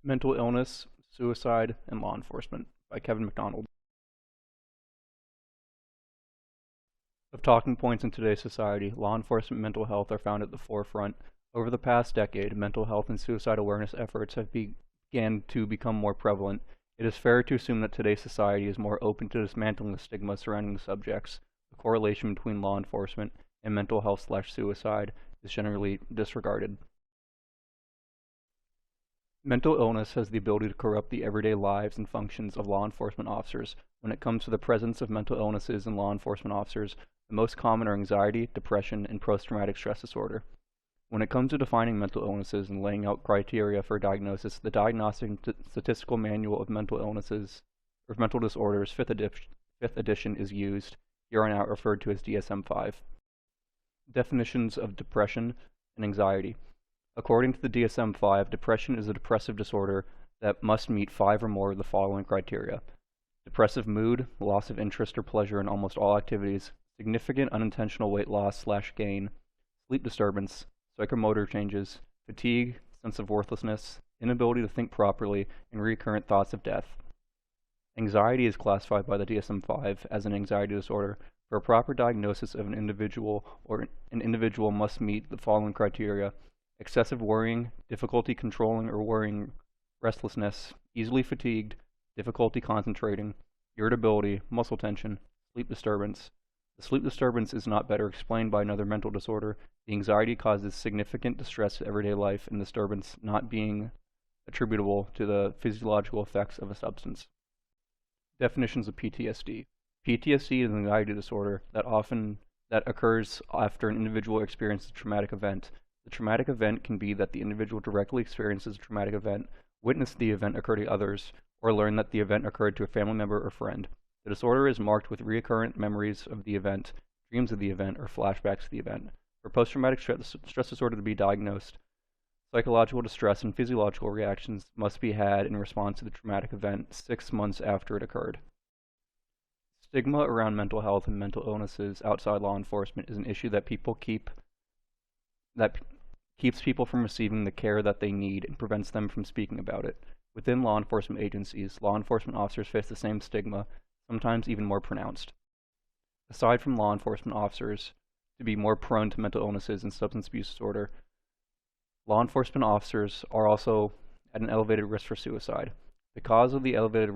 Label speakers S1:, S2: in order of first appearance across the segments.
S1: Mental Illness, Suicide, and Law Enforcement by Kevin McDonald. Of talking points in today's society, law enforcement and mental health are found at the forefront. Over the past decade, mental health and suicide awareness efforts have began to become more prevalent. It is fair to assume that today's society is more open to dismantling the stigma surrounding the subjects. The correlation between law enforcement and mental health/suicide is generally disregarded. Mental illness has the ability to corrupt the everyday lives and functions of law enforcement officers. When it comes to the presence of mental illnesses in law enforcement officers, the most common are anxiety, depression, and post-traumatic stress disorder. When it comes to defining mental illnesses and laying out criteria for diagnosis, the Diagnostic and Statistical Manual of Mental Illnesses or Mental Disorders, 5th edition, is used, here on out referred to as DSM-5. Definitions of depression and anxiety. According to the DSM-5, depression is a depressive disorder that must meet 5 or more of the following criteria: depressive mood, loss of interest or pleasure in almost all activities, significant unintentional weight loss/gain, sleep disturbance, psychomotor changes, fatigue, sense of worthlessness, inability to think properly, and recurrent thoughts of death. Anxiety is classified by the DSM-5 as an anxiety disorder. For a proper diagnosis of an individual must meet the following criteria: excessive worrying, difficulty controlling or worrying, restlessness, easily fatigued, difficulty concentrating, irritability, muscle tension, sleep disturbance. The sleep disturbance is not better explained by another mental disorder. The anxiety causes significant distress to everyday life, and disturbance not being attributable to the physiological effects of a substance. Definitions of PTSD. PTSD is an anxiety disorder that occurs after an individual experiences a traumatic event. The traumatic event can be that the individual directly experiences a traumatic event, witnessed the event occur to others, or learned that the event occurred to a family member or friend. The disorder is marked with recurrent memories of the event, dreams of the event, or flashbacks to the event. For post-traumatic stress disorder to be diagnosed, psychological distress and physiological reactions must be had in response to the traumatic event 6 months after it occurred. Stigma around mental health and mental illnesses outside law enforcement is an issue that keeps people from receiving the care that they need and prevents them from speaking about it. Within law enforcement agencies, law enforcement officers face the same stigma, sometimes even more pronounced. Aside from law enforcement officers to be more prone to mental illnesses and substance abuse disorder, law enforcement officers are also at an elevated risk for suicide. The cause of the elevated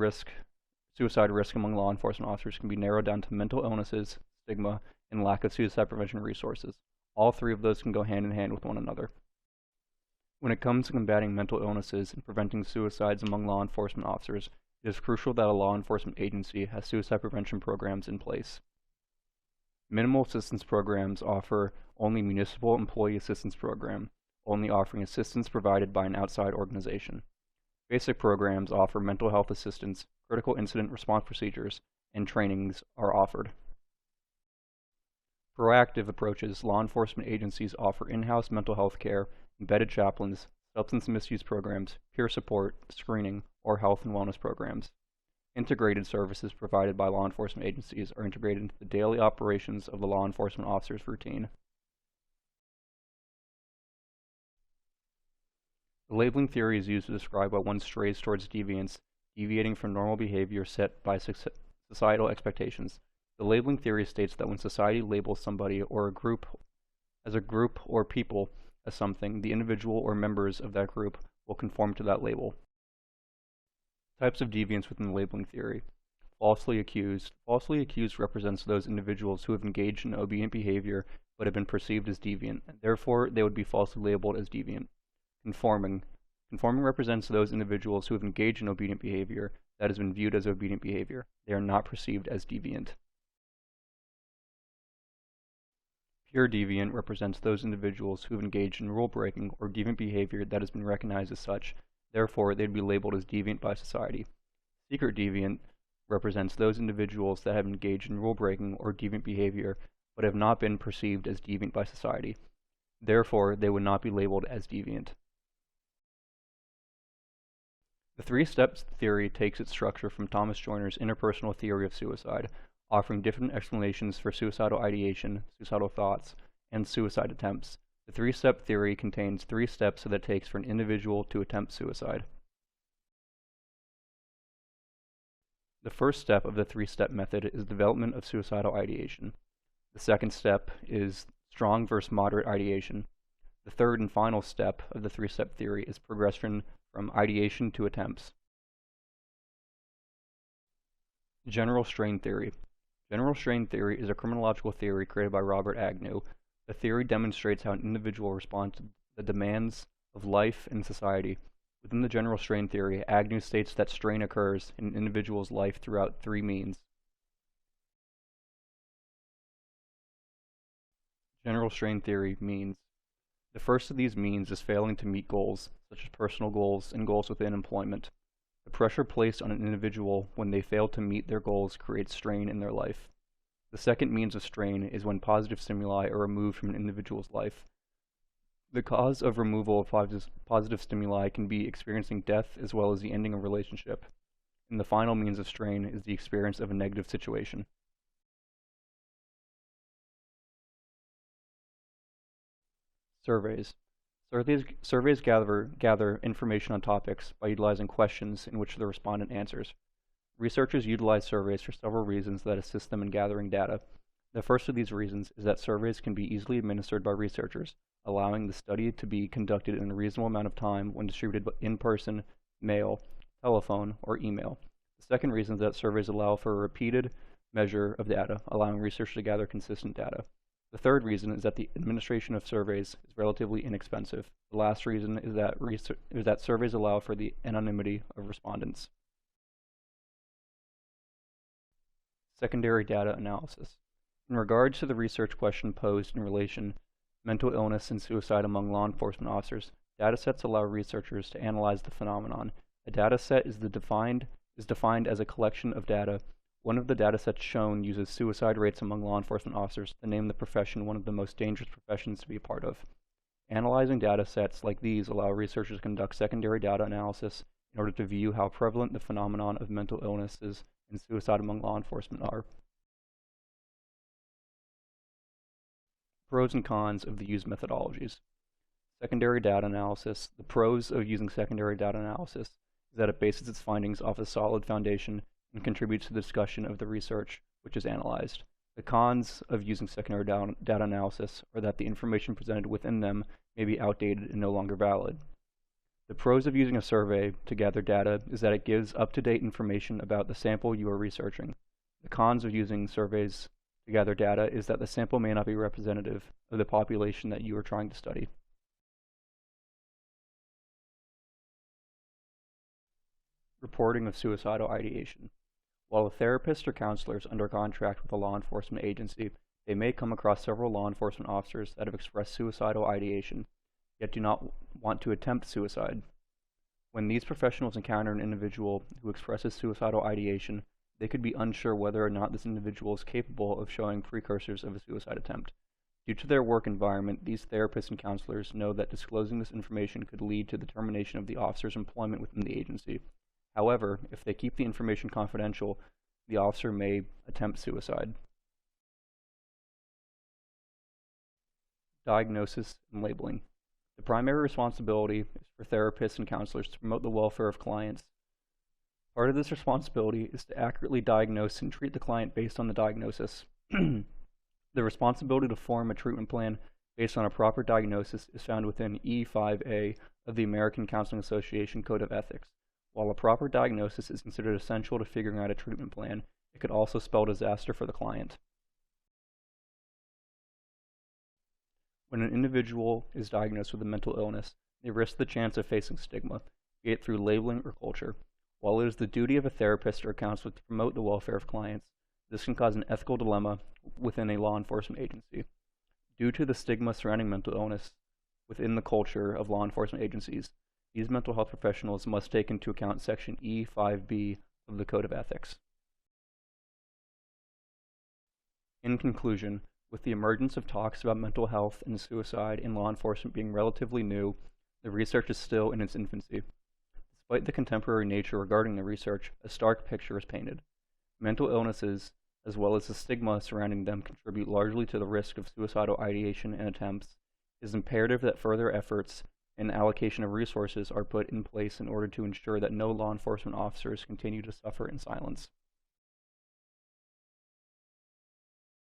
S1: suicide risk among law enforcement officers can be narrowed down to mental illnesses, stigma, and lack of suicide prevention resources. All 3 of those can go hand in hand with one another. When it comes to combating mental illnesses and preventing suicides among law enforcement officers, it is crucial that a law enforcement agency has suicide prevention programs in place. Minimal assistance programs offer only Municipal Employee Assistance Program, only offering assistance provided by an outside organization. Basic programs offer mental health assistance, critical incident response procedures, and trainings are offered. Proactive approaches. Law enforcement agencies offer in-house mental health care, embedded chaplains, substance misuse programs, peer support, screening, or health and wellness programs. Integrated services provided by law enforcement agencies are integrated into the daily operations of the law enforcement officer's routine. The labeling theory is used to describe why one strays towards deviance, deviating from normal behavior set by societal expectations. The labeling theory states that when society labels somebody or a group or people as something, the individual or members of that group will conform to that label. Types of deviance within the labeling theory. Falsely accused. Falsely accused represents those individuals who have engaged in obedient behavior but have been perceived as deviant, and therefore they would be falsely labeled as deviant. Conforming. Conforming represents those individuals who have engaged in obedient behavior that has been viewed as obedient behavior. They are not perceived as deviant. Pure deviant represents those individuals who have engaged in rule-breaking or deviant behavior that has been recognized as such. Therefore, they'd be labeled as deviant by society. Secret deviant represents those individuals that have engaged in rule-breaking or deviant behavior but have not been perceived as deviant by society. Therefore, they would not be labeled as deviant. The 3-step theory takes its structure from Thomas Joiner's interpersonal theory of suicide, offering different explanations for suicidal ideation, suicidal thoughts, and suicide attempts. The 3-step theory contains 3 steps that it takes for an individual to attempt suicide. The first step of the three-step method is development of suicidal ideation. The second step is strong versus moderate ideation. The third and final step of the three-step theory is progression from ideation to attempts. General strain theory. General strain theory is a criminological theory created by Robert Agnew. The theory demonstrates how an individual responds to the demands of life and society. Within the general strain theory, Agnew states that strain occurs in an individual's life throughout three means. General strain theory means. The first of these means is failing to meet goals, such as personal goals and goals within employment. The pressure placed on an individual when they fail to meet their goals creates strain in their life. The second means of strain is when positive stimuli are removed from an individual's life. The cause of removal of positive stimuli can be experiencing death as well as the ending of a relationship. And the final means of strain is the experience of a negative situation. Surveys. Surveys gather information on topics by utilizing questions in which the respondent answers. Researchers utilize surveys for several reasons that assist them in gathering data. The first of these reasons is that surveys can be easily administered by researchers, allowing the study to be conducted in a reasonable amount of time when distributed in person, mail, telephone, or email. The second reason is that surveys allow for a repeated measure of data, allowing researchers to gather consistent data. The third reason is that the administration of surveys is relatively inexpensive. The last reason is that surveys allow for the anonymity of respondents. Secondary data analysis. In regards to the research question posed in relation to mental illness and suicide among law enforcement officers, datasets allow researchers to analyze the phenomenon. A dataset is defined as a collection of data. One of the datasets shown uses suicide rates among law enforcement officers to name the profession one of the most dangerous professions to be a part of. Analyzing datasets like these allow researchers to conduct secondary data analysis in order to view how prevalent the phenomenon of mental illnesses and suicide among law enforcement are. Pros and cons of the used methodologies. Secondary data analysis. The pros of using secondary data analysis is that it bases its findings off a solid foundation and contributes to the discussion of the research which is analyzed. The cons of using secondary data analysis are that the information presented within them may be outdated and no longer valid. The pros of using a survey to gather data is that it gives up-to-date information about the sample you are researching. The cons of using surveys to gather data is that the sample may not be representative of the population that you are trying to study. Reporting of suicidal ideation. While a therapist or counselor is under contract with a law enforcement agency, they may come across several law enforcement officers that have expressed suicidal ideation, yet do not want to attempt suicide. When these professionals encounter an individual who expresses suicidal ideation, they could be unsure whether or not this individual is capable of showing precursors of a suicide attempt. Due to their work environment, these therapists and counselors know that disclosing this information could lead to the termination of the officer's employment within the agency. However, if they keep the information confidential, the officer may attempt suicide. Diagnosis and labeling. The primary responsibility is for therapists and counselors to promote the welfare of clients. Part of this responsibility is to accurately diagnose and treat the client based on the diagnosis. The responsibility to form a treatment plan based on a proper diagnosis is found within E5A of the American Counseling Association Code of Ethics. While a proper diagnosis is considered essential to figuring out a treatment plan, it could also spell disaster for the client. When an individual is diagnosed with a mental illness, they risk the chance of facing stigma, be it through labeling or culture. While it is the duty of a therapist or a counselor to promote the welfare of clients, this can cause an ethical dilemma within a law enforcement agency. Due to the stigma surrounding mental illness within the culture of law enforcement agencies, these mental health professionals must take into account Section E5B of the Code of Ethics. In conclusion, with the emergence of talks about mental health and suicide in law enforcement being relatively new, the research is still in its infancy. Despite the contemporary nature regarding the research, a stark picture is painted. Mental illnesses, as well as the stigma surrounding them, contribute largely to the risk of suicidal ideation and attempts. It is imperative that further efforts and allocation of resources are put in place in order to ensure that no law enforcement officers continue to suffer in silence.